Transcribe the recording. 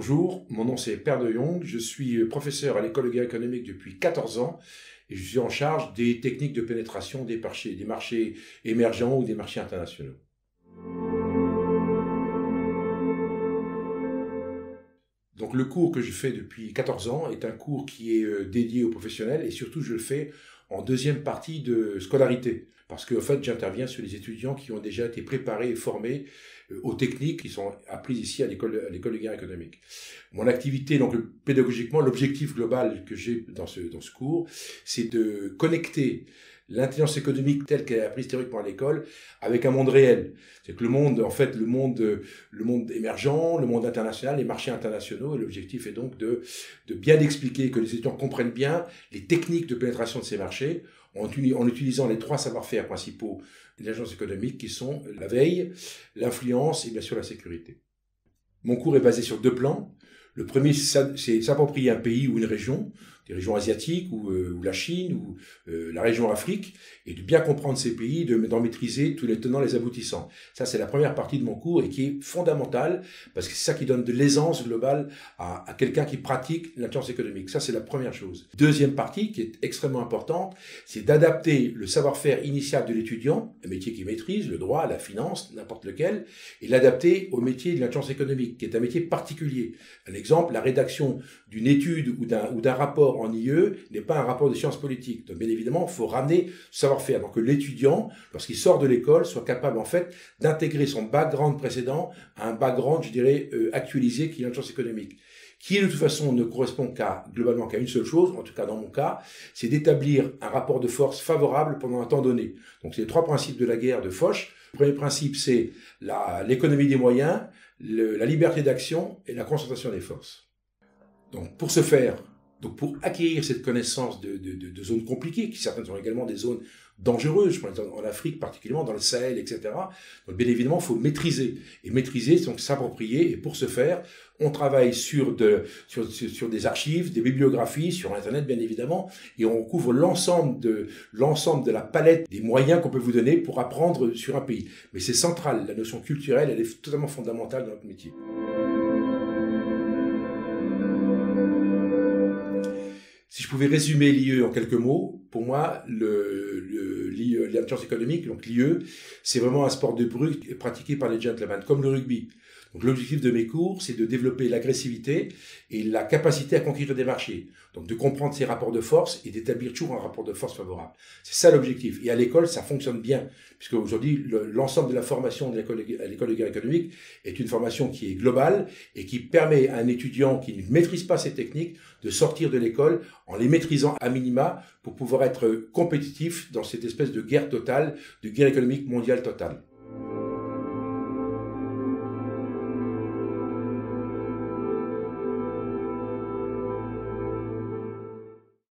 Bonjour, mon nom c'est Per de Jong, je suis professeur à l'école de guerre économique depuis 14 ans et je suis en charge des techniques de pénétration des marchés émergents ou des marchés internationaux. Donc le cours que je fais depuis 14 ans est un cours qui est dédié aux professionnels et surtout je le fais en deuxième partie de scolarité parce qu'en fait j'interviens sur les étudiants qui ont déjà été préparés et formés aux techniques qui sont apprises ici à l'école de guerre économique. Mon activité, donc pédagogiquement, l'objectif global que j'ai dans ce cours, c'est de connecter l'intelligence économique telle qu'elle est apprise théoriquement à l'école avec un monde réel. C'est que le monde, en fait, le monde émergent, le monde international, les marchés internationaux, et l'objectif est donc de bien expliquer, que les étudiants comprennent bien les techniques de pénétration de ces marchés en utilisant les trois savoir-faire principaux de l'agence économique qui sont la veille, l'influence et bien sûr la sécurité. Mon cours est basé sur deux plans. Le premier, c'est s'approprier un pays ou une région, des régions asiatiques ou la Chine ou la région Afrique, et de bien comprendre ces pays, d'en maîtriser tous les tenants, les aboutissants. Ça, c'est la première partie de mon cours et qui est fondamentale parce que c'est ça qui donne de l'aisance globale à quelqu'un qui pratique l'intelligence économique. Ça, c'est la première chose. Deuxième partie, qui est extrêmement importante, c'est d'adapter le savoir-faire initial de l'étudiant, un métier qu'il maîtrise, le droit, la finance, n'importe lequel, et l'adapter au métier de l'intelligence économique, qui est un métier particulier. Un exemple, la rédaction d'une étude ou d'un rapport en IE n'est pas un rapport de sciences politiques. Donc, bien évidemment, il faut ramener ce savoir-faire. Donc, que l'étudiant, lorsqu'il sort de l'école, soit capable, en fait, d'intégrer son background précédent à un background, je dirais, actualisé, qui est l'intelligence économique. Qui, de toute façon, ne correspond globalement qu'à une seule chose, en tout cas dans mon cas, c'est d'établir un rapport de force favorable pendant un temps donné. Donc, c'est les trois principes de la guerre de Foch. Le premier principe, c'est l'économie des moyens, la liberté d'action et la concentration des forces. Donc, pour ce faire, pour acquérir cette connaissance de zones compliquées, qui certaines sont également des zones dangereuses, je pense en Afrique particulièrement, dans le Sahel, etc. Donc, bien évidemment, il faut maîtriser. Et maîtriser, donc s'approprier. Et pour ce faire, on travaille sur des archives, des bibliographies, sur Internet, bien évidemment, et on couvre l'ensemble de la palette des moyens qu'on peut vous donner pour apprendre sur un pays. Mais c'est central. La notion culturelle, elle est totalement fondamentale dans notre métier. Si je pouvais résumer l'IE en quelques mots, pour moi, l'intelligence économique, donc l'IE, c'est vraiment un sport de brute pratiqué par les gentlemen, comme le rugby. Donc l'objectif de mes cours, c'est de développer l'agressivité et la capacité à conquérir des marchés. Donc de comprendre ces rapports de force et d'établir toujours un rapport de force favorable. C'est ça l'objectif. Et à l'école, ça fonctionne bien, puisque aujourd'hui, l'ensemble de la formation à l'école de guerre économique est une formation qui est globale et qui permet à un étudiant qui ne maîtrise pas ces techniques de sortir de l'école en les maîtrisant à minima pour pouvoir être compétitif dans cette espèce de guerre totale, de guerre économique mondiale totale.